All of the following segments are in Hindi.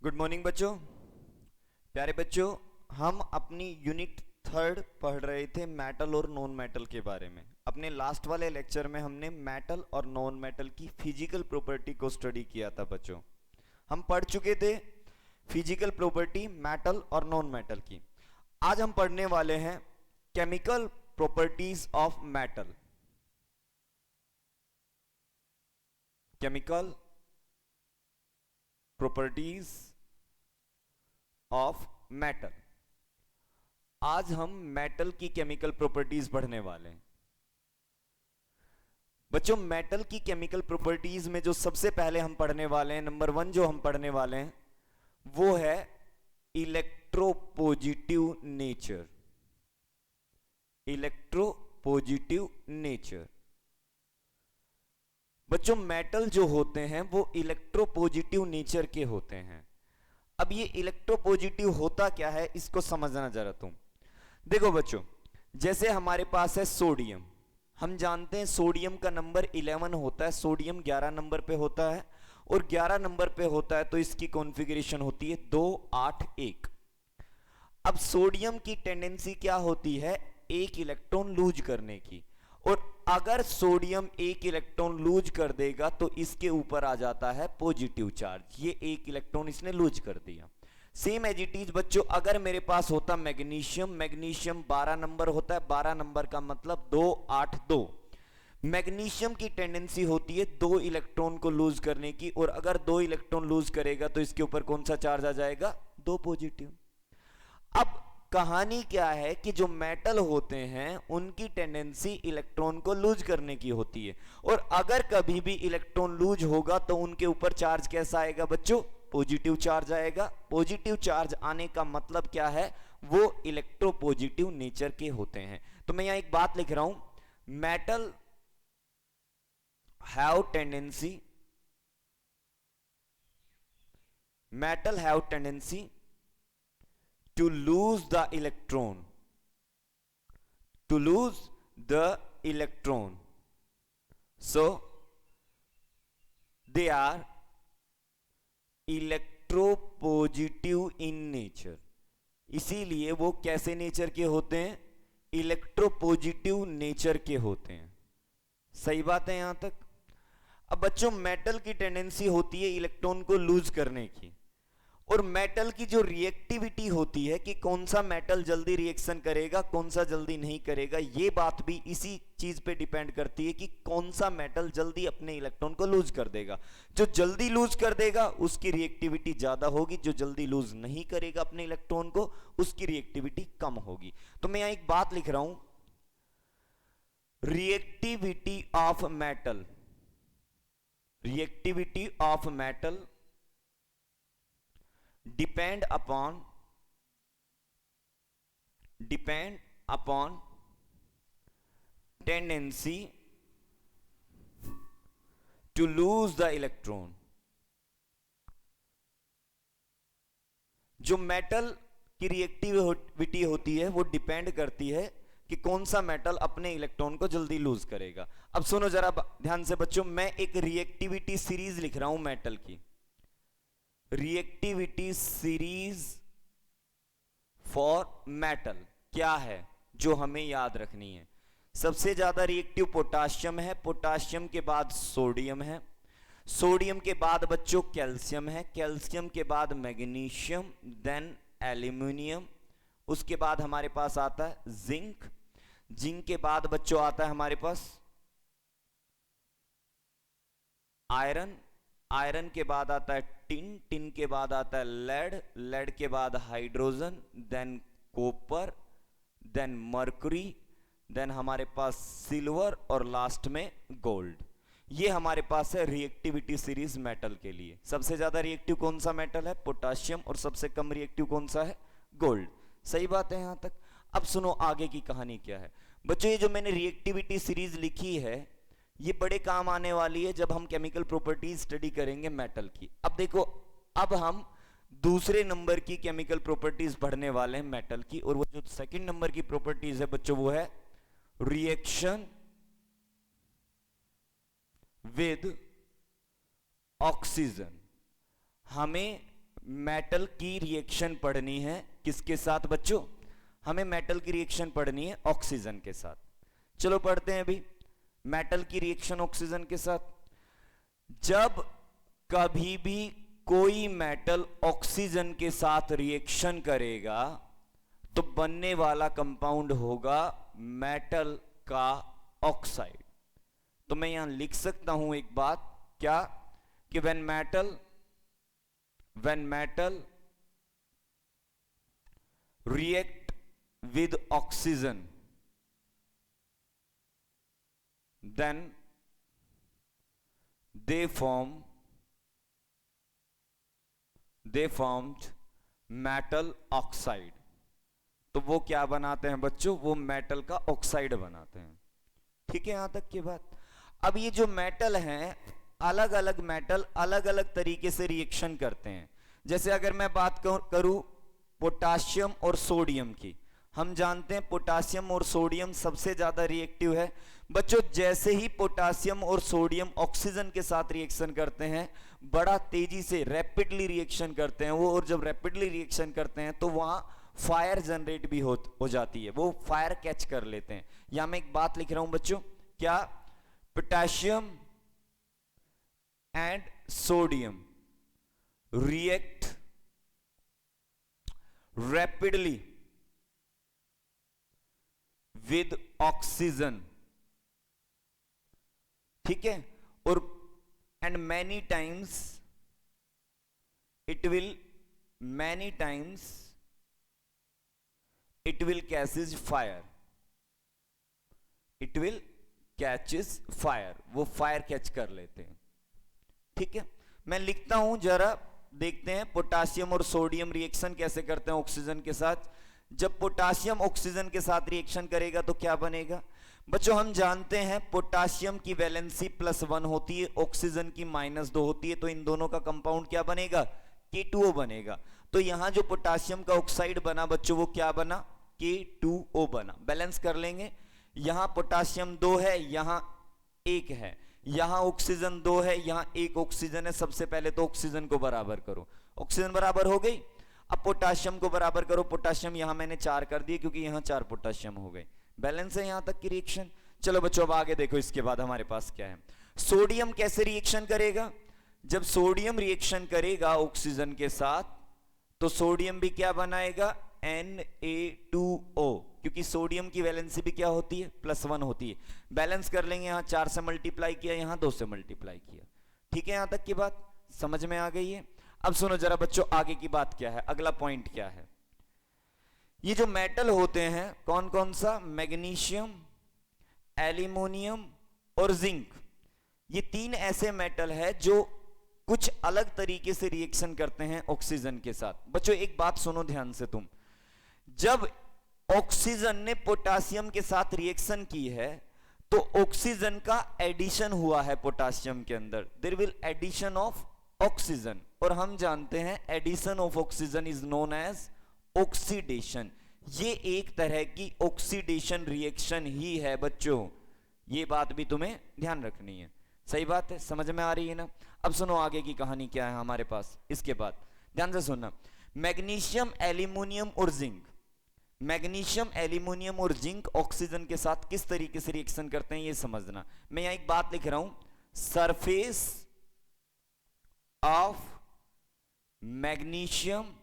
गुड मॉर्निंग बच्चों। प्यारे बच्चों, हम अपनी यूनिट थर्ड पढ़ रहे थे मेटल और नॉन मेटल के बारे में। अपने लास्ट वाले लेक्चर में हमने मेटल और नॉन मेटल की फिजिकल प्रॉपर्टी को स्टडी किया था बच्चों। हम पढ़ चुके थे फिजिकल प्रॉपर्टी मेटल और नॉन मेटल की। आज हम पढ़ने वाले हैं chemical properties of metal. Chemical properties of metal. आज हम मेटल की केमिकल प्रॉपर्टीज पढ़ने वाले हैं बच्चों। मेटल की केमिकल प्रॉपर्टीज में जो सबसे पहले हम पढ़ने वाले हैं, नंबर 1 जो हम पढ़ने वाले हैं वो है इलेक्ट्रोपॉजिटिव नेचर। Electropositive nature. बच्चों मेटल जो होते हैं वो इलेक्ट्रोपॉजिटिव नेचर के होते हैं। अब ये इलेक्ट्रोपॉजिटिव होता क्या है इसको समझना जरा तुम। देखो बच्चों, जैसे हमारे पास है सोडियम। हम जानते हैं सोडियम का नंबर 11 होता है, सोडियम 11 नंबर पे होता है और 11 नंबर पे होता है तो इसकी कॉन्फ़िगरेशन होती है 2 8 1। अब सोडियम की टेंडेंसी क्या होती है? एक इलेक्ट्रॉन लूज करने की। और अगर सोडियम एक इलेक्ट्रॉन लूज कर देगा तो इसके ऊपर आ जाता है पॉजिटिव चार्ज। ये एक इलेक्ट्रॉन इसने लूज कर दिया। सेम एज इट इज बच्चों, अगर मेरे पास होता मैग्नीशियम, मैग्नीशियम 12 नंबर होता है, 12 नंबर का मतलब 2 8 2। मैग्नीशियम की टेंडेंसी होती है 2 इलेक्ट्रॉन को लूज करने की, और अगर 2 इलेक्ट्रॉन लूज करेगा तो इसके ऊपर कौन सा चार्ज आ जाएगा? 2 पॉजिटिव। अब कहानी क्या है कि जो मेटल होते हैं उनकी टेंडेंसी इलेक्ट्रॉन को लूज करने की होती है, और अगर कभी भी इलेक्ट्रॉन लूज होगा तो उनके ऊपर चार्ज कैसा आएगा बच्चों? पॉजिटिव चार्ज आएगा। पॉजिटिव चार्ज आने का मतलब क्या है? वो इलेक्ट्रोपॉजिटिव नेचर के होते हैं। तो मैं यहां एक बात लिख रहा हूं, metal have tendency to lose the electron, so they are electropositive in nature। इसीलिए वो कैसे नेचर के होते हैं? इलेक्ट्रोपॉजिटिव नेचर के होते हैं। सही बात है यहां तक? अब बच्चों मेटल की टेंडेंसी होती है इलेक्ट्रॉन को लूज करने की, और मेटल की जो रिएक्टिविटी होती है कि कौन सा मेटल जल्दी रिएक्शन करेगा, कौन सा जल्दी नहीं करेगा, ये बात भी इसी चीज पे डिपेंड करती है कि कौन सा मेटल जल्दी अपने इलेक्ट्रॉन को लूज कर देगा। जो जल्दी लूज कर देगा उसकी रिएक्टिविटी ज्यादा होगी, जो जल्दी लूज नहीं करेगा अपने इलेक्ट्रॉन को उसकी रिएक्टिविटी कम होगी। तो मैं यहां एक बात लिख रहा हूं, reactivity of metal, reactivity of metal depend upon tendency to lose the electron। जो मेटल की रिएक्टिविटी होती है वो डिपेंड करती है कि कौन सा मेटल अपने इलेक्ट्रॉन को जल्दी लूज करेगा। अब सुनो जरा ध्यान से बच्चों, मैं एक रिएक्टिविटी सीरीज लिख रहा हूं मेटल की, रिएक्टिविटी सीरीज फॉर मेटल। क्या है जो हमें याद रखनी है? सबसे ज्यादा रिएक्टिव पोटाशियम है, पोटाशियम के बाद सोडियम है, सोडियम के बाद बच्चों कैल्शियम है, कैल्शियम के बाद मैग्नीशियम, देन एल्यूमिनियम, उसके बाद हमारे पास आता है जिंक, जिंक के बाद बच्चों आता है हमारे पास आयरन, आयरन के बाद आता है टिन, टिन के बाद आता है लेड, लेड के बाद hydrogen, then copper, then mercury, then हमारे पास सिल्वर और लास्ट में गोल्ड। ये हमारे पास है रिएक्टिविटी सीरीज मेटल के लिए। सबसे ज्यादा रिएक्टिव कौन सा मेटल है? पोटाशियम, और सबसे कम रिएक्टिव कौन सा है? गोल्ड। सही बात है यहां तक? अब सुनो आगे की कहानी क्या है बच्चों। ये जो मैंने रिएक्टिविटी सीरीज लिखी है ये बड़े काम आने वाली है जब हम केमिकल प्रॉपर्टीज स्टडी करेंगे मेटल की। अब देखो, अब हम दूसरे नंबर की केमिकल प्रॉपर्टीज पढ़ने वाले हैं मेटल की, और वो जो सेकंड नंबर की प्रॉपर्टीज है बच्चों वो है रिएक्शन विद ऑक्सीजन। हमें मेटल की रिएक्शन पढ़नी है किसके साथ बच्चों? हमें मेटल की रिएक्शन पढ़नी है ऑक्सीजन के साथ। चलो पढ़ते हैं अभी मेटल की रिएक्शन ऑक्सीजन के साथ। जब कभी भी कोई मेटल ऑक्सीजन के साथ रिएक्शन करेगा तो बनने वाला कंपाउंड होगा मेटल का ऑक्साइड। तो मैं यहां लिख सकता हूं एक बात, क्या कि when metal react with oxygen, then they formed metal oxide। तो वो क्या बनाते हैं बच्चों? वो मेटल का ऑक्साइड बनाते हैं। ठीक है यहां तक की बात। अब ये जो मेटल हैं, अलग अलग मेटल अलग अलग तरीके से रिएक्शन करते हैं। जैसे अगर मैं बात करूं पोटाशियम और सोडियम की, हम जानते हैं पोटाशियम और सोडियम सबसे ज्यादा रिएक्टिव है। बच्चों जैसे ही पोटाशियम और सोडियम ऑक्सीजन के साथ रिएक्शन करते हैं, बड़ा तेजी से रैपिडली रिएक्शन करते हैं वो, और जब रैपिडली रिएक्शन करते हैं तो वहां फायर जनरेट भी हो जाती है, वो फायर कैच कर लेते हैं। यहां मैं एक बात लिख रहा हूं बच्चों, क्या potassium and sodium react rapidly with oxygen. ठीक है, और and many times it will catches fire, वो फायर कैच कर लेते हैं। ठीक है, मैं लिखता हूं, जरा देखते हैं पोटाशियम और सोडियम रिएक्शन कैसे करते हैं ऑक्सीजन के साथ। जब पोटाशियम ऑक्सीजन के साथ रिएक्शन करेगा तो क्या बनेगा बच्चों? हम जानते हैं पोटाशियम की वैलेंसी +1 होती है, ऑक्सीजन की -2 होती है, तो इन दोनों का कंपाउंड क्या बनेगा? K2O बनेगा। तो यहां जो पोटाशियम का ऑक्साइड बना बच्चों, वो क्या बना? K2O बना। बैलेंस कर लेंगे, यहां पोटाशियम 2 है, यहां 1 है, यहां ऑक्सीजन 2 है, यहां 1 ऑक्सीजन है। सबसे पहले तो ऑक्सीजन को बराबर करो, ऑक्सीजन बराबर हो गई। अब पोटाशियम को बराबर करो, पोटाशियम यहां मैंने 4 कर दिए क्योंकि यहां 4 पोटाशियम हो गए। बैलेंस है यहां तक की रिएक्शन। चलो बच्चों अब आगे देखो, इसके बाद हमारे पास क्या है। सोडियम कैसे रिएक्शन करेगा? जब सोडियम रिएक्शन करेगा ऑक्सीजन के साथ तो सोडियम भी क्या बनाएगा? Na2O, क्योंकि सोडियम की वैलेंसी भी क्या होती है? +1 होती है। बैलेंस कर लेंगे, यहां 4 से मल्टीप्लाई किया, यहां 2 से मल्टीप्लाई किया। ठीक है, यहां तक की बात समझ में आ गई है। अब सुनो जरा बच्चों, आगे की बात क्या है, अगला पॉइंट क्या है। ये जो मेटल होते हैं कौन कौन सा? मैग्नीशियम, एल्यूमिनियम और जिंक। ये 3 ऐसे मेटल है जो कुछ अलग तरीके से रिएक्शन करते हैं ऑक्सीजन के साथ। बच्चों एक बात सुनो ध्यान से, तुम जब ऑक्सीजन ने पोटासियम के साथ रिएक्शन की है तो ऑक्सीजन का एडिशन हुआ है पोटासियम के अंदर, there will addition of oxygen. और हम जानते हैं addition of oxygen is known as oxidation. ये एक तरह की ऑक्सीडेशन रिएक्शन ही है बच्चों, ये बात भी तुम्हें ध्यान रखनी है। सही बात है, समझ में आ रही है ना? अब सुनो आगे की कहानी क्या है हमारे पास। इसके बाद ध्यान से सुनना, मैग्नीशियम, एल्यूमिनियम और जिंक। मैग्नीशियम, एल्यूमिनियम और जिंक ऑक्सीजन के साथ किस तरीके से रिएक्शन करते हैं ये समझना। मैं यहां एक बात लिख रहा हूं, surface of magnesium,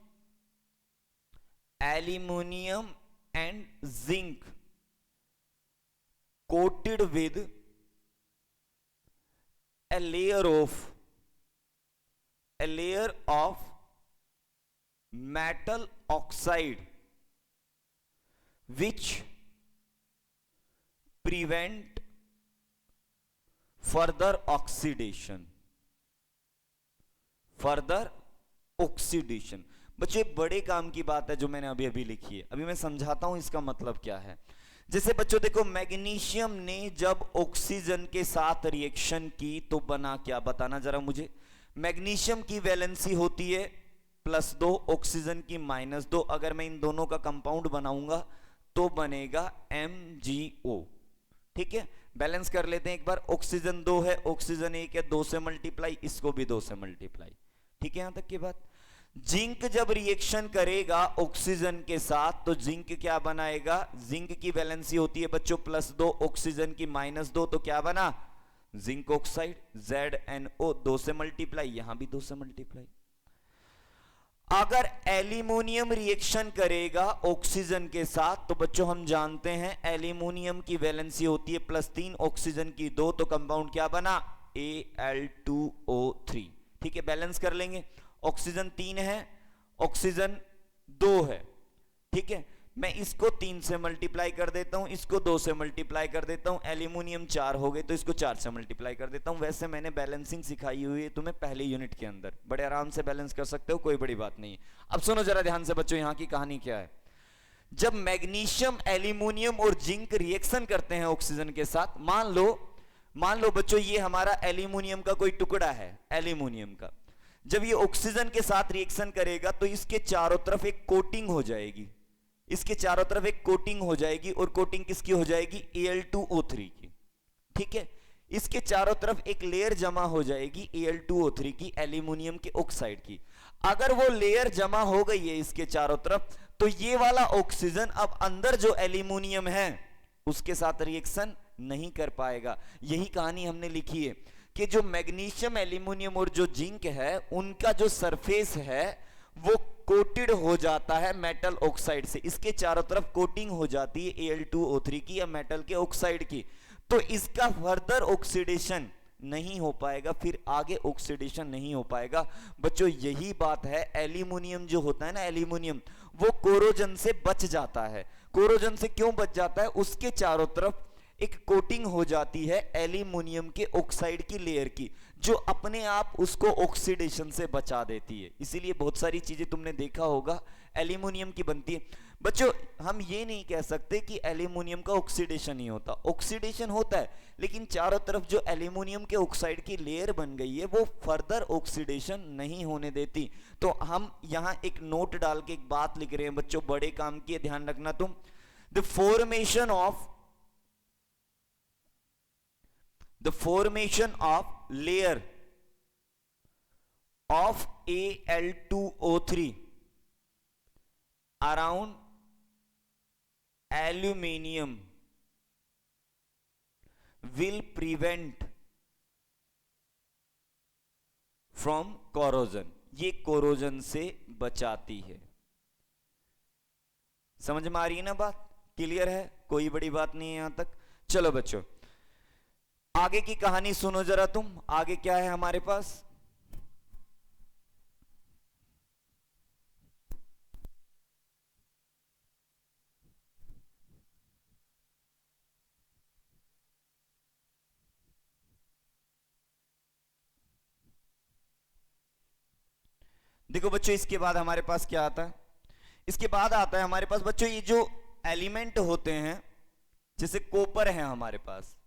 aluminium and zinc coated with a layer of metal oxide which prevent further oxidation। बच्चे बड़े काम की बात है जो मैंने अभी अभी लिखी है, अभी मैं समझाता हूं इसका मतलब क्या है। जैसे बच्चों देखो, मैग्नीशियम ने जब ऑक्सीजन के साथ रिएक्शन की तो बना क्या, बताना जरा मुझे। मैग्नीशियम की वैलेंसी होती है +2, ऑक्सीजन की -2। अगर मैं इन दोनों का कंपाउंड बनाऊंगा तो बनेगा MgO। ठीक है, बैलेंस कर लेते हैं एक बार। ऑक्सीजन 2 है, ऑक्सीजन 1 है, 2 से मल्टीप्लाई, इसको भी 2 से मल्टीप्लाई। ठीक है यहां तक की बात। जिंक जब रिएक्शन करेगा ऑक्सीजन के साथ तो जिंक क्या बनाएगा, जिंक की वैलेंसी होती है बच्चों +2, ऑक्सीजन की -2, तो क्या बना, जिंक ऑक्साइड, ZnO, 2 से मल्टीप्लाई, यहां भी 2 से मल्टीप्लाई। अगर एल्यूमिनियम रिएक्शन करेगा ऑक्सीजन के साथ तो बच्चों हम जानते हैं एल्यूमिनियम की वैलेंसी होती है +3, ऑक्सीजन की 2, तो कंपाउंड क्या बना, Al2O3। ठीक है, बैलेंस कर लेंगे, ऑक्सीजन 3 है, ऑक्सीजन 2 है। ठीक है, मैं इसको 3 से मल्टीप्लाई कर देता हूं, इसको 2 से मल्टीप्लाई कर देता हूं, एल्यूमिनियम 4 हो गए तो इसको 4 से मल्टीप्लाई कर देता हूं। वैसे मैंने बैलेंसिंग सिखाई हुई है तुम्हें पहले यूनिट के अंदर, बड़े आराम से बैलेंस कर सकते हो, कोई बड़ी बात नहीं है। अब सुनो जरा ध्यान से बच्चों, यहां की कहानी क्या है। जब मैग्नीशियम, एल्यूमिनियम और जिंक रिएक्शन करते हैं ऑक्सीजन के साथ, मान लो बच्चों ये हमारा एल्यूमिनियम का कोई टुकड़ा है, एल्यूमिनियम का, जब ये ऑक्सीजन के साथ रिएक्शन करेगा तो इसके चारों तरफ एक कोटिंग हो जाएगी, इसके चारों तरफ एक कोटिंग हो जाएगी, और कोटिंग किसकी हो जाएगी, Al2O3 की। ठीक है, इसके चारों तरफ एक लेयर जमा हो जाएगी Al2O3 की, एल्यूमिनियम के ऑक्साइड की। अगर वो लेयर जमा हो गई है इसके चारों तरफ तो ये वाला ऑक्सीजन अब अंदर जो एल्यूमिनियम है उसके साथ रिएक्शन नहीं कर पाएगा। यही कहानी हमने लिखी है कि जो मैग्नीशियम, एल्यूमिनियम और जो जिंक है उनका जो सरफेस है वो कोटेड हो जाता है मेटल ऑक्साइड से, इसके चारों तरफ कोटिंग हो जाती है Al2O3 की या मेटल के ऑक्साइड की, तो इसका फर्दर ऑक्सीडेशन नहीं हो पाएगा, फिर आगे ऑक्सीडेशन नहीं हो पाएगा। बच्चों यही बात है, एल्यूमिनियम जो होता है ना, एल्यूमिनियम वो कोरोजन से बच जाता है। कोरोजन से क्यों बच जाता है, उसके चारों तरफ एक कोटिंग हो जाती है एल्यूमिनियम के ऑक्साइड की लेयर की, जो अपने आप उसको ऑक्सीडेशन से बचा देती है। इसीलिए बहुत सारी चीजें तुमने देखा होगा एल्यूमिनियम की बनती है। बच्चों हम ये नहीं कह सकते कि एल्यूमिनियम का ऑक्सीडेशन नहीं होता, ऑक्सीडेशन होता है, लेकिन चारों तरफ जो एल्यूमिनियम के ऑक्साइड की लेयर बन गई है वो फर्दर ऑक्सीडेशन नहीं होने देती। तो हम यहां एक नोट डाल के एक बात लिख रहे हैं बच्चों, बड़े काम की, ध्यान रखना तुम। The formation of layer of Al2O3 around aluminium will prevent from corrosion। ये कोरोजन से बचाती है। समझ में आ रही है ना बात, क्लियर है, कोई बड़ी बात नहीं है यहां तक। चलो बच्चों आगे की कहानी सुनो जरा तुम, आगे क्या है हमारे पास। देखो बच्चों इसके बाद हमारे पास क्या आता है, इसके बाद आता है हमारे पास बच्चों ये जो एलिमेंट होते हैं, जैसे कॉपर है हमारे पास,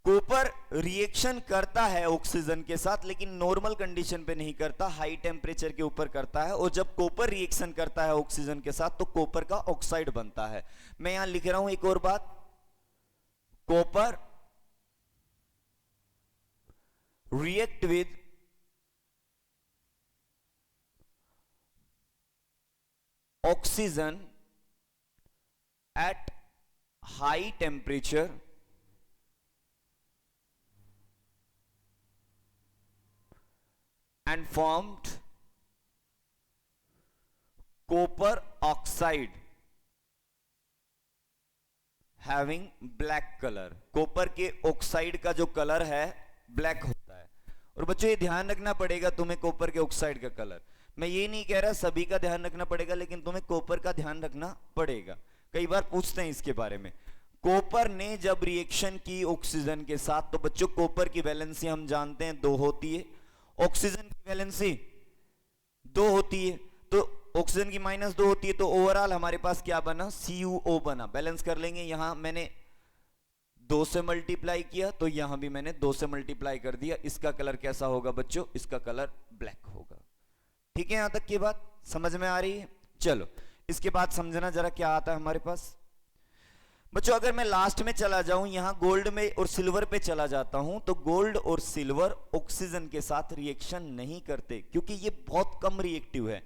कॉपर रिएक्शन करता है ऑक्सीजन के साथ लेकिन नॉर्मल कंडीशन पे नहीं करता, हाई टेम्परेचर के ऊपर करता है। और जब कॉपर रिएक्शन करता है ऑक्सीजन के साथ तो कॉपर का ऑक्साइड बनता है। मैं यहां लिख रहा हूं एक और बात, copper react with oxygen at high temperature and formed copper oxide having black color। Copper के ऑक्साइड का जो कलर है ब्लैक होता है। और बच्चों ये ध्यान रखना पड़ेगा तुम्हें कॉपर के ऑक्साइड का कलर, मैं ये नहीं कह रहा सभी का ध्यान रखना पड़ेगा, लेकिन तुम्हें कॉपर का ध्यान रखना पड़ेगा। कई बार पूछते हैं इसके बारे में। कॉपर ने जब रिएक्शन की ऑक्सीजन के साथ तो बच्चों कॉपर की वैलेंसी हम जानते हैं 2 होती है, ऑक्सीजन की वैलेंसी 2 होती है, तो ऑक्सीजन की -2 होती है, तो ओवरऑल हमारे पास क्या बना, CuO बना। बैलेंस कर लेंगे, यहां मैंने 2 से मल्टीप्लाई किया तो यहां भी मैंने 2 से मल्टीप्लाई कर दिया। इसका कलर कैसा होगा बच्चों, इसका कलर ब्लैक होगा। ठीक है, यहां तक की बात समझ में आ रही है। चलो इसके बाद समझना जरा क्या आता है हमारे पास। बच्चों अगर मैं लास्ट में चला जाऊं, यहां गोल्ड में और सिल्वर पे चला जाता हूं, तो गोल्ड और सिल्वर ऑक्सीजन के साथ रिएक्शन नहीं करते क्योंकि ये बहुत कम रिएक्टिव है।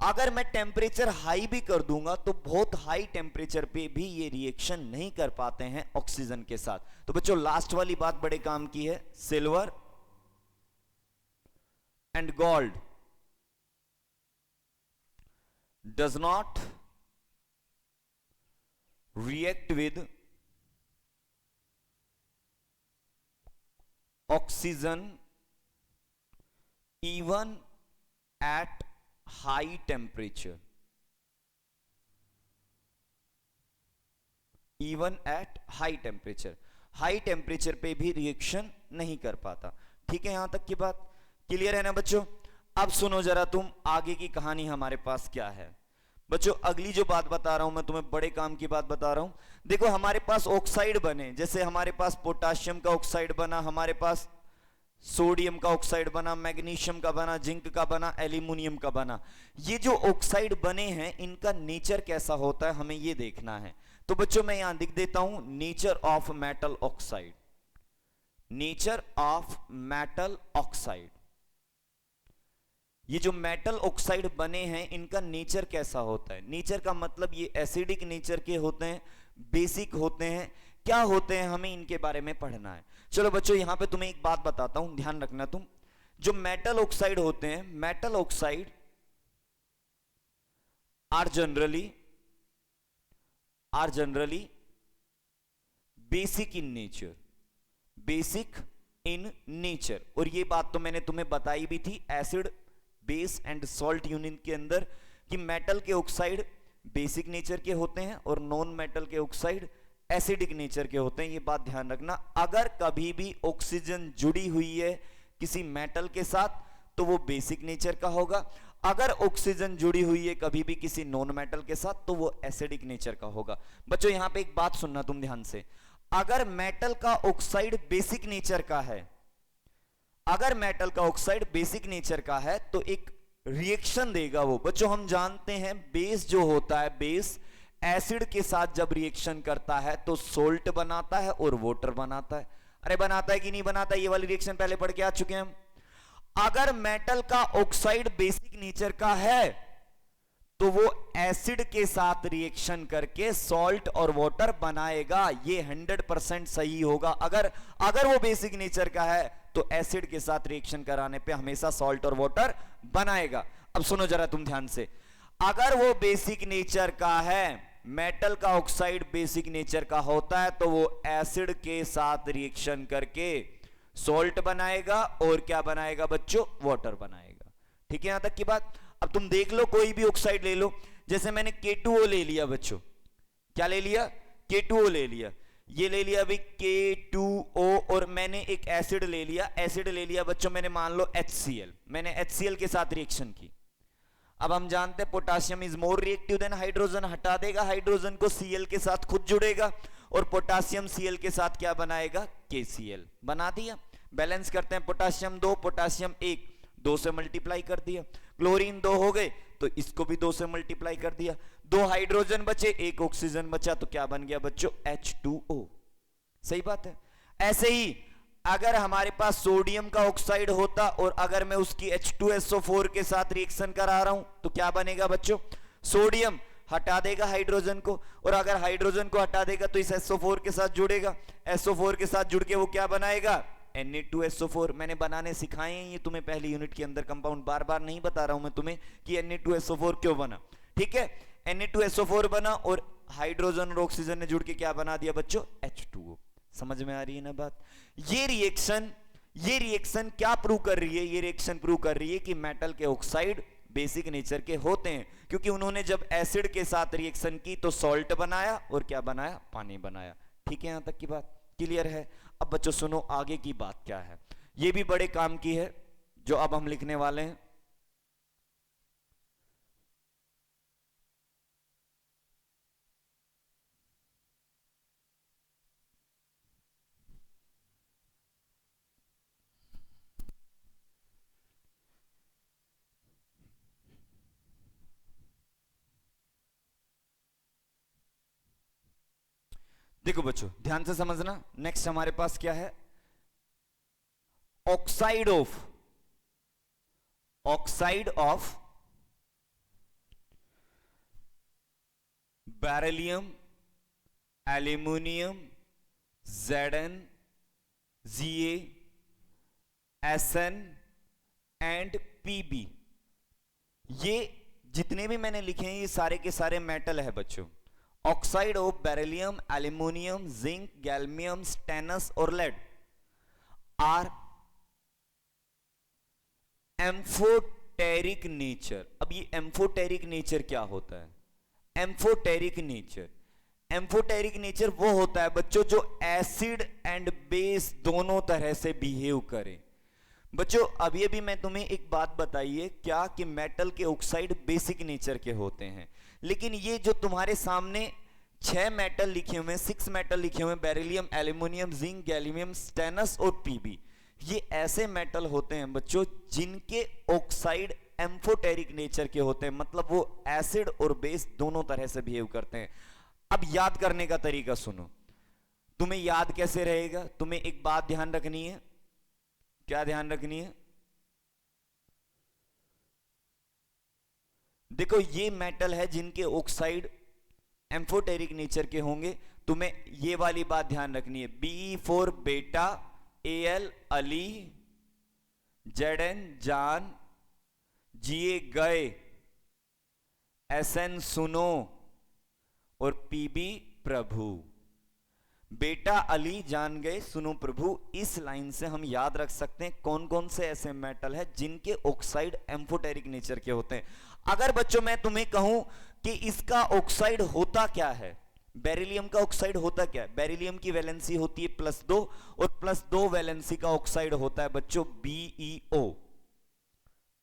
अगर मैं टेम्परेचर हाई भी कर दूंगा तो बहुत हाई टेम्परेचर पे भी ये रिएक्शन नहीं कर पाते हैं ऑक्सीजन के साथ। तो बच्चों लास्ट वाली बात बड़े काम की है, silver and gold does not react with oxygen even at high temperature, even at high temperature, high temperature पे भी रिएक्शन नहीं कर पाता। ठीक है, यहां तक की बात क्लियर है ना बच्चों? अब सुनो जरा तुम, आगे की कहानी हमारे पास क्या है। बच्चों अगली जो बात बता रहा हूं मैं तुम्हें, बड़े काम की बात बता रहा हूं। देखो हमारे पास ऑक्साइड बने, जैसे हमारे पास पोटाशियम का ऑक्साइड बना, हमारे पास सोडियम का ऑक्साइड बना, मैग्नीशियम का बना, जिंक का बना, एल्यूमिनियम का बना। ये जो ऑक्साइड बने हैं इनका नेचर कैसा होता है हमें ये देखना है। तो बच्चों मैं यहां लिख देता हूं nature of metal oxide, nature of metal oxide. ये जो मेटल ऑक्साइड बने हैं इनका नेचर कैसा होता है। नेचर का मतलब ये एसिडिक नेचर के होते हैं, बेसिक होते हैं, क्या होते हैं हमें इनके बारे में पढ़ना है। चलो बच्चों यहां पे तुम्हें एक बात बताता हूं, ध्यान रखना तुम। जो मेटल ऑक्साइड होते हैं, metal oxide are generally basic in nature, basic in nature. और ये बात तो मैंने तुम्हें बताई भी थी acid base and salt unit के अंदर, कि मेटल के ऑक्साइड बेसिक नेचर के होते हैं और नॉन मेटल के ऑक्साइड एसिडिक नेचर के होते हैं। ये बात ध्यान रखना। अगर कभी भी ऑक्सीजन जुड़ी हुई है किसी मेटल के साथ तो वो बेसिक नेचर का होगा, अगर ऑक्सीजन जुड़ी हुई है कभी भी किसी नॉन मेटल के साथ तो वो एसिडिक नेचर का होगा। बच्चों यहां पे एक बात सुनना तुम ध्यान से, अगर मेटल का ऑक्साइड बेसिक नेचर का है, अगर मेटल का ऑक्साइड बेसिक नेचर का है तो एक रिएक्शन देगा वो। बच्चों हम जानते हैं बेस जो होता है, बेस एसिड के साथ जब रिएक्शन करता है तो सोल्ट बनाता है और वाटर बनाता है। अरे बनाता है कि नहीं बनाता, ये वाली रिएक्शन पहले पढ़ के आ चुके हैं हम। अगर मेटल का ऑक्साइड बेसिक नेचर का है तो वो एसिड के साथ रिएक्शन करके सॉल्ट और वाटर बनाएगा, ये 100% सही होगा। अगर वो बेसिक नेचर का है तो एसिड के साथ रिएक्शन कराने पे हमेशा सॉल्ट और वाटर बनाएगा। अब सुनो जरा तुम ध्यान से, अगर वो बेसिक नेचर का है, मेटल का ऑक्साइड बेसिक नेचर का होता है तो वो एसिड के साथ रिएक्शन करके सॉल्ट बनाएगा और क्या बनाएगा बच्चों, वाटर बनाएगा। ठीक है यहां तक की बात। अब तुम देख लो कोई भी ऑक्साइड ले लो, जैसे मैंने K2O ले लिया बच्चों, क्या ले लिया, K2O ले लिया, ये ले लिया अभी K2O, और मैंने एक एसिड ले लिया, एसिड ले लिया बच्चों मैंने, मान लो HCl, मैंने HCl के साथ रिएक्शन की। अब हम जानते हैं potassium is more reactive than hydrogen, हटा देगा हाइड्रोजन को, Cl के साथ खुद जुड़ेगा और पोटासियम Cl के साथ क्या बनाएगा, KCl बना दिया। बैलेंस करते हैं, पोटासियम 2 पोटासियम 1, 2 से मल्टीप्लाई कर दिया, क्लोरीन 2 हो गए तो इसको भी 2 से मल्टीप्लाई कर दिया, 2 हाइड्रोजन बचे 1 ऑक्सीजन बचा, तो क्या बन गया बच्चों, H2O। सही बात है। ऐसे ही अगर हमारे पास सोडियम का ऑक्साइड होता और अगर मैं उसकी H2SO4 के साथ रिएक्शन करा रहा हूं तो क्या बनेगा बच्चों, सोडियम हटा देगा हाइड्रोजन को, और अगर हाइड्रोजन को हटा देगा तो इस SO4 के साथ जुड़ेगा, SO4 के साथ जुड़ के वो क्या बनाएगा, Na2SO4। मैंने बनाने सिखाए हैं ये तुम्हें पहली यूनिट के अंदर, कंपाउंड बार बार नहीं बता रहा हूं मैं तुम्हें कि Na2SO4 क्यों बना। ठीक है, Na2SO4 बना और हाइड्रोजन और ऑक्सीजन ने जुड़ के क्या बना दिया बच्चों, H2O। समझ में आ रही है ना बात। ये रिएक्शन क्या प्रूव कर रही है, ये रिएक्शन प्रूव कर रही है कि मेटल के ऑक्साइड बेसिक नेचर के होते हैं, क्योंकि उन्होंने जब एसिड के साथ रिएक्शन की तो सॉल्ट बनाया और क्या बनाया, पानी बनाया। ठीक है, यहां तक की बात क्लियर है। अब बच्चों सुनो आगे की बात क्या है, ये भी बड़े काम की है जो अब हम लिखने वाले हैं। देखो बच्चों ध्यान से समझना, नेक्स्ट हमारे पास क्या है, oxide of beryllium, aluminium, Zn, Za, Sn and Pb। ये जितने भी मैंने लिखे हैं ये सारे के सारे मेटल है बच्चों। Oxide of beryllium, aluminium, zinc, gallium, stannous और लेड आर एम्फोटेरिक नेचर। अब ये एम्फोटेरिक नेचर क्या होता है? एम्फोटेरिक नेचर वो होता है बच्चों जो एसिड एंड बेस दोनों तरह से बिहेव करे। बच्चों अभी अभी मैं तुम्हें एक बात बताइए क्या कि मेटल के ऑक्साइड बेसिक नेचर के होते हैं, लेकिन ये जो तुम्हारे सामने 6 मेटल लिखे हुए हैं, 6 मेटल लिखे हुए हैं, beryllium, aluminium, zinc, gallium, stannous और पीबी, ये ऐसे मेटल होते हैं बच्चों जिनके ऑक्साइड एम्फोटेरिक नेचर के होते हैं, मतलब वो एसिड और बेस दोनों तरह से बिहेव करते हैं। अब याद करने का तरीका सुनो, तुम्हें याद कैसे रहेगा? तुम्हें एक बात ध्यान रखनी है। क्या ध्यान रखनी है? देखो ये मेटल है जिनके ऑक्साइड एम्फोटेरिक नेचर के होंगे, तुम्हें ये वाली बात ध्यान रखनी है। बी फॉर बेटा, एल अली, जेडन जान, जीए गए, एसएन सुनो और पीबी प्रभु। बेटा अली जान गए सुनो प्रभु, इस लाइन से हम याद रख सकते हैं कौन कौन से ऐसे मेटल है जिनके ऑक्साइड एम्फोटेरिक नेचर के होते हैं। अगर बच्चों मैं तुम्हें कहूं कि इसका ऑक्साइड होता क्या है, बेरिलियम का ऑक्साइड होता क्या है? बेरिलियम की वैलेंसी होती है +2 और +2 वैलेंसी का ऑक्साइड होता है बच्चों BeO।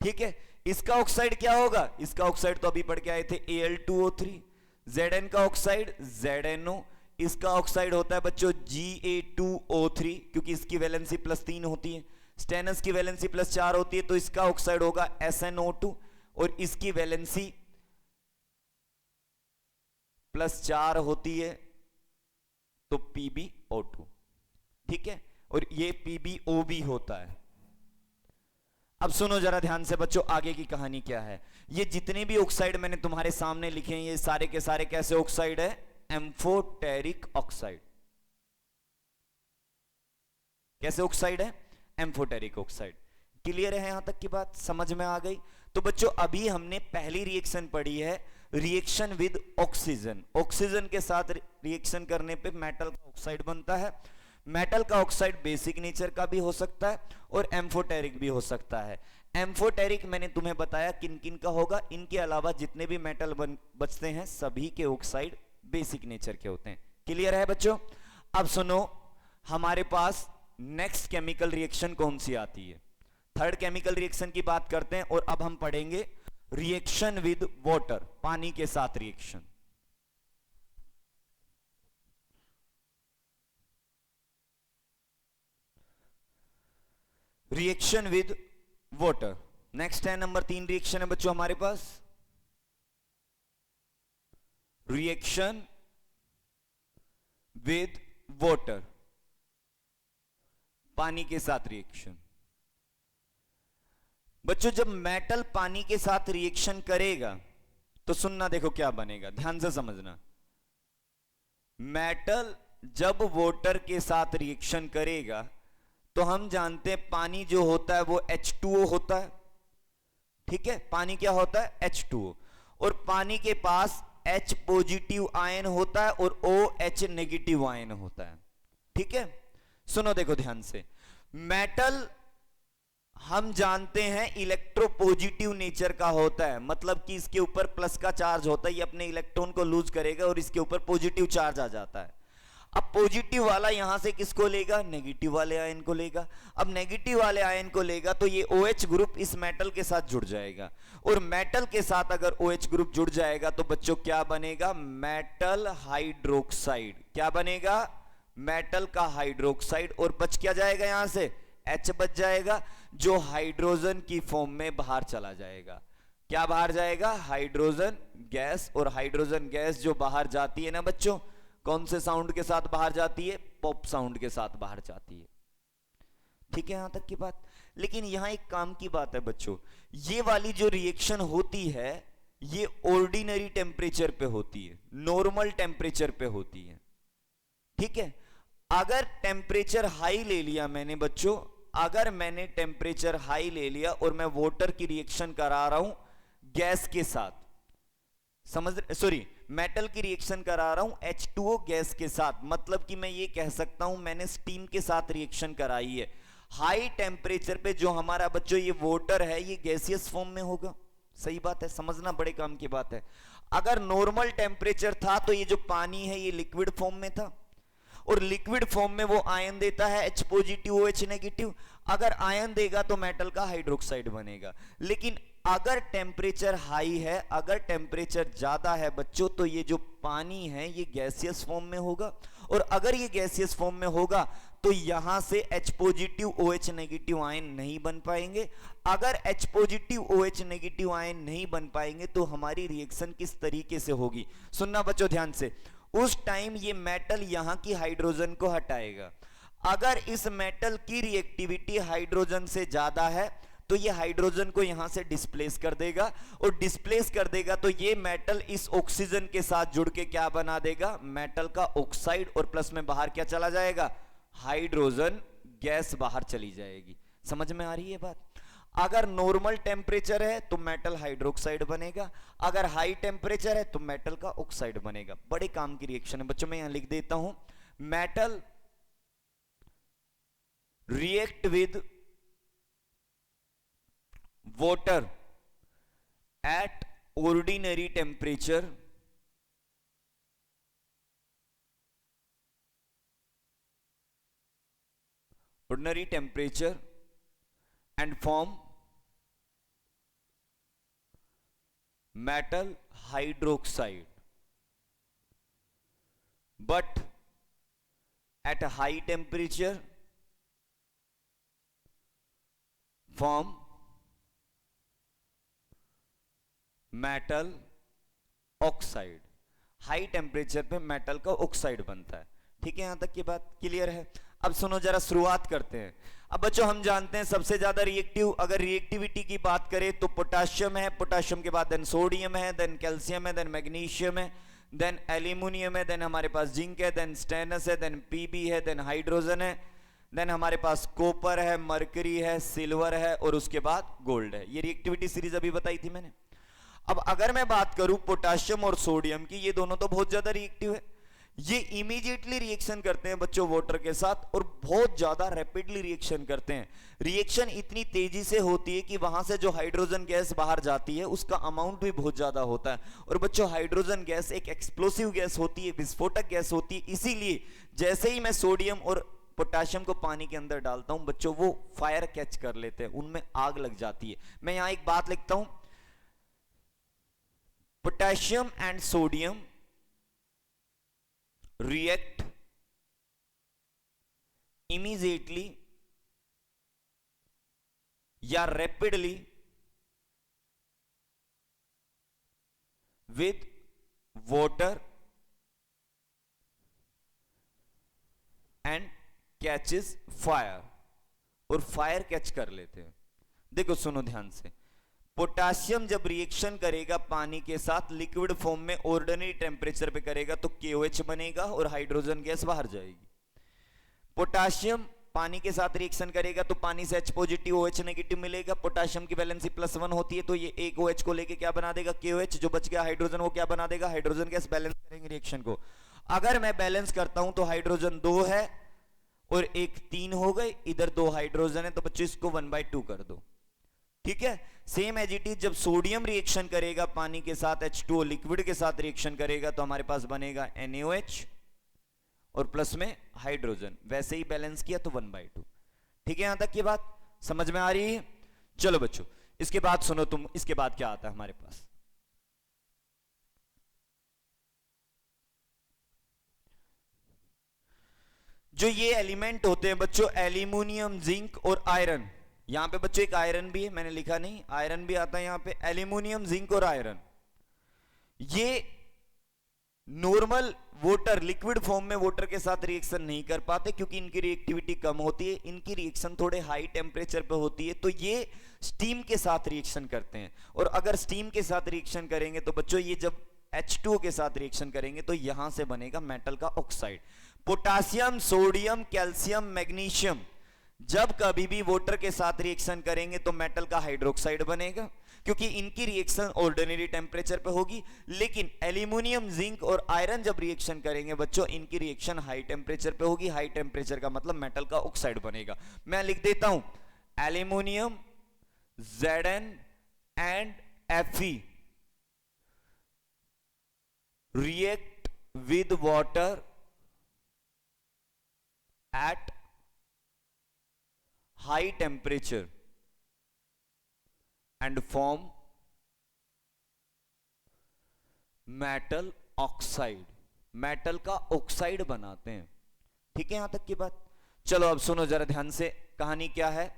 ठीक है, इसका ऑक्साइड क्या होगा? इसका ऑक्साइड तो अभी पढ़ के आए थे Al2O3। Zn का ऑक्साइड ZnO, इसका ऑक्साइड होता है बच्चों Ga2O3 क्योंकि इसकी वैलेंसी +3 होती है। स्टेनस की वैलेंसी +4 होती है तो इसका ऑक्साइड होगा SnO2 और इसकी वैलेंसी +4 होती है तो PbO2। ठीक है, और ये PbO भी होता है। अब सुनो जरा ध्यान से बच्चों आगे की कहानी क्या है। ये जितने भी ऑक्साइड मैंने तुम्हारे सामने लिखे हैं ये सारे के सारे कैसे ऑक्साइड है? Amphoteric oxide. कैसे ऑक्साइड है? Amphoteric oxide. क्लियर है? यहां तक की बात समझ में आ गई? तो बच्चों अभी हमने पहली रिएक्शन पढ़ी है, रिएक्शन विद ऑक्सीजन। ऑक्सीजन के साथ रिएक्शन करने पे मेटल का ऑक्साइड बनता है। मेटल का ऑक्साइड बेसिक नेचर का भी हो सकता है और एम्फोटेरिक भी हो सकता है। एम्फोटेरिक मैंने तुम्हें बताया किन किन का होगा, इनके अलावा जितने भी मेटल बचते हैं सभी के ऑक्साइड बेसिक नेचर के होते हैं। क्लियर है बच्चों? अब सुनो हमारे पास नेक्स्ट केमिकल रिएक्शन कौन सी आती है? थर्ड केमिकल रिएक्शन की बात करते हैं और अब हम पढ़ेंगे रिएक्शन विद वाटर, पानी के साथ reaction. Reaction with water next है, नंबर 3 रिएक्शन है बच्चों हमारे पास, रिएक्शन विद वाटर, पानी के साथ रिएक्शन। बच्चों जब मेटल पानी के साथ रिएक्शन करेगा तो सुनना, देखो क्या बनेगा, ध्यान से समझना। मेटल जब वाटर के साथ रिएक्शन करेगा तो हम जानते हैं पानी जो होता है वो H2O होता है। ठीक है, पानी क्या होता है? H2O। और पानी के पास H पॉजिटिव आयन होता है और OH नेगेटिव आयन होता है। ठीक है, सुनो देखो ध्यान से, मेटल हम जानते हैं इलेक्ट्रोपॉजिटिव नेचर का होता है, मतलब कि इसके ऊपर प्लस का चार्ज होता है, ये अपने इलेक्ट्रॉन को लूज करेगा और इसके ऊपर पॉजिटिव चार्ज आ जाता है। अब पॉजिटिव वाला यहां से किसको लेगा? नेगेटिव वाले आयन को लेगा। अब नेगेटिव वाले आयन को लेगा तो ये OH ग्रुप इस मेटल के साथ जुड़ जाएगा और मेटल के साथ अगर OH ग्रुप जुड़ जाएगा तो बच्चों क्या बनेगा? Metal hydroxide. क्या बनेगा? मेटल का हाइड्रोक्साइड। और बच क्या जाएगा? यहां से H बच जाएगा जो हाइड्रोजन की फॉर्म में बाहर चला जाएगा। क्या बाहर जाएगा? Hydrogen gas. और हाइड्रोजन गैस जो बाहर जाती है ना बच्चों, कौन से साउंड के साथ बाहर जाती है? पॉप साउंड के साथ बाहर जाती है। ठीक है यहां तक की बात। लेकिन यहां एक काम की बात है बच्चों, ये वाली जो रिएक्शन होती है ये ऑर्डिनरी टेम्परेचर पे होती है, नॉर्मल टेम्परेचर पे होती है। ठीक है, अगर टेम्परेचर हाई ले लिया मैंने बच्चों, अगर मैंने टेम्परेचर हाई ले लिया और मैं वाटर की रिएक्शन करा रहा हूं गैस के साथ, मेटल की रिएक्शन करा रहा हूं H2O गैस के साथ, मतलब कि मैं ये कह सकता हूं मैंने स्टीम के साथ रिएक्शन कराई है। हाई टेम्परेचर पे जो हमारा बच्चों ये वाटर है ये गैसियस फॉर्म में होगा। सही बात है, समझना बड़े काम की बात है। अगर नॉर्मल टेम्परेचर था तो ये जो पानी है ये लिक्विड फॉर्म में था, और लिक्विड फॉर्म में वो आयन देता है H पॉजिटिव OH नेगेटिव। अगर आयन देगा तो मेटल का हाइड्रोक्साइड बनेगा। लेकिन अगर टेम्परेचर हाई है, अगर टेम्परेचर ज्यादा है बच्चों, तो ये जो पानी है ये गैसियस फॉर्म में होगा, और अगर ये गैसियस फॉर्म में होगा तो यहां से H positive OH negative ion नहीं बन पाएंगे। अगर H positive OH negative ion नहीं बन पाएंगे तो हमारी रिएक्शन किस तरीके से होगी, सुनना बच्चों ध्यान से। उस टाइम ये मेटल यहां की हाइड्रोजन को हटाएगा। अगर इस मेटल की रिएक्टिविटी हाइड्रोजन से ज्यादा है तो ये हाइड्रोजन को यहां से डिस्प्लेस कर देगा, और डिस्प्लेस कर देगा तो ये मेटल इस ऑक्सीजन के साथ जुड़ के क्या बना देगा, मेटल का ऑक्साइड, और प्लस में बाहर क्या चला जाएगा, हाइड्रोजन गैस बाहर चली जाएगी। समझ में आ रही है बात। अगर नॉर्मल टेम्परेचर है तो मेटल हाइड्रोक्साइड बनेगा, अगर हाई टेम्परेचर है तो मेटल का ऑक्साइड बनेगा। बड़े काम की रिएक्शन है बच्चों, मैं यहां लिख देता हूं, metal react with water at ordinary temperature and form metal hydroxide, but at a high temperature form metal oxide। High temperature पे मेटल का ऑक्साइड बनता है। ठीक है, यहां तक की बात क्लियर है। अब सुनो जरा, शुरुआत करते हैं। अब बच्चों हम जानते हैं सबसे ज्यादा रिएक्टिव, अगर रिएक्टिविटी की बात करें तो पोटाशियम है, पोटाशियम के बाद देन सोडियम है, देन कैल्शियम है, देन मैग्नीशियम है, देन एल्यूमिनियम है, देन हमारे पास जिंक है, देन स्टेनस है, देन पीबी है, देन हाइड्रोजन है, देन हमारे पास कॉपर है, मरकरी है, सिल्वर है, और उसके बाद गोल्ड है। ये रिएक्टिविटी सीरीज अभी बताई थी मैंने। अब अगर मैं बात करूं पोटाशियम और सोडियम की, ये दोनों तो बहुत ज्यादा रिएक्टिव है। ये इमीडिएटली रिएक्शन करते हैं बच्चों वाटर के साथ, और बहुत ज्यादा रैपिडली रिएक्शन करते हैं। रिएक्शन इतनी तेजी से होती है कि वहां से जो हाइड्रोजन गैस बाहर जाती है उसका अमाउंट भी बहुत ज्यादा होता है। और बच्चों हाइड्रोजन गैस एक एक्सप्लोसिव गैस होती है, विस्फोटक गैस होती है। इसीलिए जैसे ही मैं सोडियम और पोटाशियम को पानी के अंदर डालता हूं बच्चों, वो फायर कैच कर लेते हैं, उनमें आग लग जाती है। मैं यहां एक बात लिखता हूं, potassium and sodium react immediately या rapidly with water and catches fire, और फायर कैच कर लेते हैं। देखो सुनो ध्यान से, पोटाशियम जब रिएक्शन करेगा पानी के साथ लिक्विड फॉर्म में ऑर्डिनरी टेम्परेचर पे करेगा तो KOH बनेगा और हाइड्रोजन गैस बाहर जाएगी। पोटाशियम पानी के साथ रिएक्शन करेगा तो पानी से H पॉजिटिव OH नेगेटिव मिलेगा। पोटाशियम की वैलेंसी +1 होती है तो ये एक OH को लेके क्या बना देगा, KOH। जो बच गया हाइड्रोजन वो क्या बना देगा, हाइड्रोजन गैस। बैलेंस करेंगे रिएक्शन को। अगर मैं बैलेंस करता हूं तो हाइड्रोजन 2 है और एक 3 हो गए, इधर 2 हाइड्रोजन है, तो बच्चों इसको 1/2 कर दो। ठीक है, सेम एज इट इज जब सोडियम रिएक्शन करेगा पानी के साथ, H2O लिक्विड के साथ रिएक्शन करेगा तो हमारे पास बनेगा NaOH और प्लस में हाइड्रोजन। वैसे ही बैलेंस किया तो 1/2। ठीक है, यहां तक की बात समझ में आ रही है। चलो बच्चों इसके बाद सुनो तुम, इसके बाद क्या आता है हमारे पास। जो ये एलिमेंट होते हैं बच्चों, एल्यूमिनियम, जिंक और आयरन। यहां पे बच्चों एक आयरन भी है, मैंने लिखा नहीं, आयरन भी आता है यहां पे। एल्यूमिनियम, जिंक और आयरन, ये नॉर्मल वाटर लिक्विड फॉर्म में वाटर के साथ रिएक्शन नहीं कर पाते क्योंकि इनकी रिएक्टिविटी कम होती है, इनकी रिएक्शन थोड़े हाई टेम्परेचर पे होती है, तो ये स्टीम के साथ रिएक्शन करते हैं। और अगर स्टीम के साथ रिएक्शन करेंगे तो बच्चों ये जब H2O के साथ रिएक्शन करेंगे तो यहां से बनेगा मेटल का oxide. Potassium, sodium, calcium, magnesium जब कभी भी वाटर के साथ रिएक्शन करेंगे तो मेटल का हाइड्रोक्साइड बनेगा क्योंकि इनकी रिएक्शन ऑर्डिनरी टेम्परेचर पे होगी। लेकिन एल्यूमिनियम, जिंक और आयरन जब रिएक्शन करेंगे बच्चों इनकी रिएक्शन हाई टेम्परेचर पे होगी। हाई टेम्परेचर का मतलब मेटल का ऑक्साइड बनेगा। मैं लिख देता हूं aluminium Zn and Fe react with water at high temperature and form metal oxide, metal का ऑक्साइड बनाते हैं। ठीक है यहां तक की बात। चलो अब सुनो जरा ध्यान से, कहानी क्या है।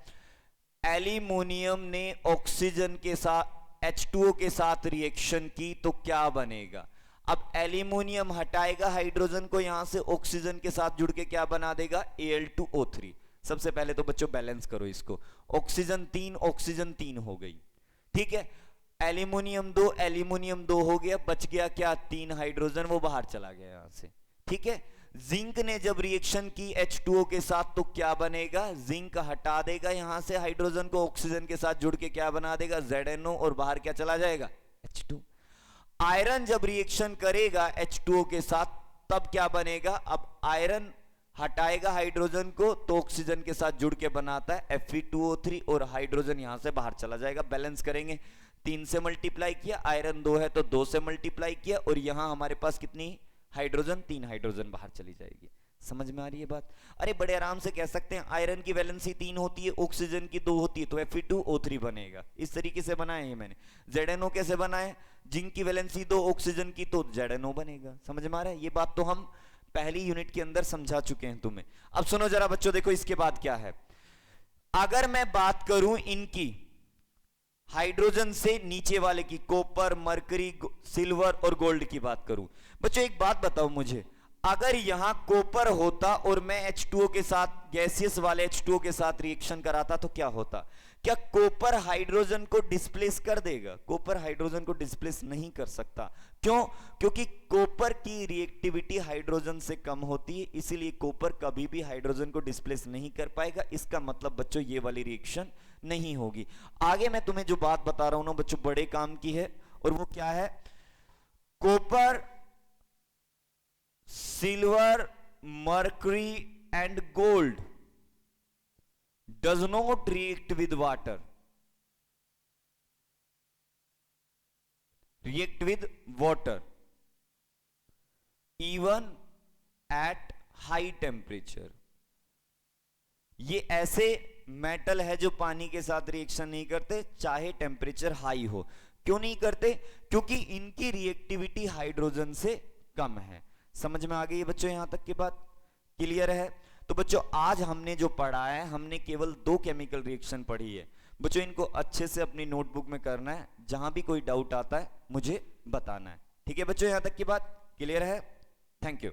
एल्यूमिनियम ने ऑक्सीजन के साथ H2O के साथ रिएक्शन की तो क्या बनेगा। अब एल्यूमिनियम हटाएगा हाइड्रोजन को यहां से, ऑक्सीजन के साथ जुड़ के क्या बना देगा Al2O3। सबसे पहले तो बच्चों बैलेंस करो इसको, ऑक्सीजन 3 ऑक्सीजन 3 हो गई। ठीक है, एल्यूमिनियम 2 एल्यूमिनियम 2 हो गया, बच गया क्या 3 हाइड्रोजन, वो बाहर चला गया यहां से। ठीक है, जिंक ने जब रिएक्शन की H2O के साथ तो क्या बनेगा, जिंक हटा देगा यहां से हाइड्रोजन को, ऑक्सीजन के साथ जुड़ के क्या बना देगा ZnO और बाहर क्या चला जाएगा H2। आयरन जब रिएक्शन करेगा H2O के साथ तब क्या बनेगा, अब आयरन हटाएगा हाइड्रोजन को तो ऑक्सीजन के साथ जुड़ के बनाता है Fe2O3 और हाइड्रोजन यहां से बाहर चला जाएगा। बैलेंस करेंगे, 3 से मल्टीप्लाई किया, आयरन 2 है तो 2 से मल्टीप्लाई किया और यहां हमारे पास कितनी हाइड्रोजन, 3 हाइड्रोजन बाहर चली जाएगी। समझ में आ रही है बात। अरे बड़े आराम से कह सकते हैं आयरन की वैलेंसी 3 होती है, ऑक्सीजन की 2 होती है तो Fe2O3 बनेगा। इस तरीके से बनाया है मैंने। ZnO कैसे बनाए, जिंक की वैलेंसी 2 ऑक्सीजन की तो ZnO बनेगा। समझ में आ रहा है, ये बात तो हम पहली यूनिट के अंदर समझा चुके हैं तुम्हें। अब सुनो जरा बच्चों, देखो इसके बाद क्या है। अगर मैं बात करूं इनकी हाइड्रोजन से नीचे वाले की, कॉपर, मरकरी, सिल्वर और गोल्ड की बात करूं बच्चों, एक बात बताओ मुझे, अगर यहां कॉपर होता और मैं H2O के साथ, गैसियस वाले H2O के साथ रिएक्शन कराता तो क्या होता। क्या कॉपर हाइड्रोजन को डिस्प्लेस कर देगा, कॉपर हाइड्रोजन को डिस्प्लेस नहीं कर सकता। क्यों, क्योंकि कॉपर की रिएक्टिविटी हाइड्रोजन से कम होती है, इसीलिए कॉपर कभी भी हाइड्रोजन को डिस्प्लेस नहीं कर पाएगा। इसका मतलब बच्चों ये वाली रिएक्शन नहीं होगी। आगे मैं तुम्हें जो बात बता रहा हूं ना बच्चों, बड़े काम की है, और वो क्या है, copper, silver, mercury and gold does not react with water, react with water even at high temperature। ये ऐसे मेटल है जो पानी के साथ रिएक्शन नहीं करते चाहे टेम्परेचर हाई हो। क्यों नहीं करते, क्योंकि इनकी रिएक्टिविटी हाइड्रोजन से कम है। समझ में आ गई है बच्चों, यहां तक की बात क्लियर है। तो बच्चों आज हमने जो पढ़ा है, हमने केवल 2 केमिकल रिएक्शन पढ़ी है बच्चों। इनको अच्छे से अपनी नोटबुक में करना है, जहां भी कोई डाउट आता है मुझे बताना है। ठीक है बच्चों, यहां तक की बात क्लियर है। Thank you.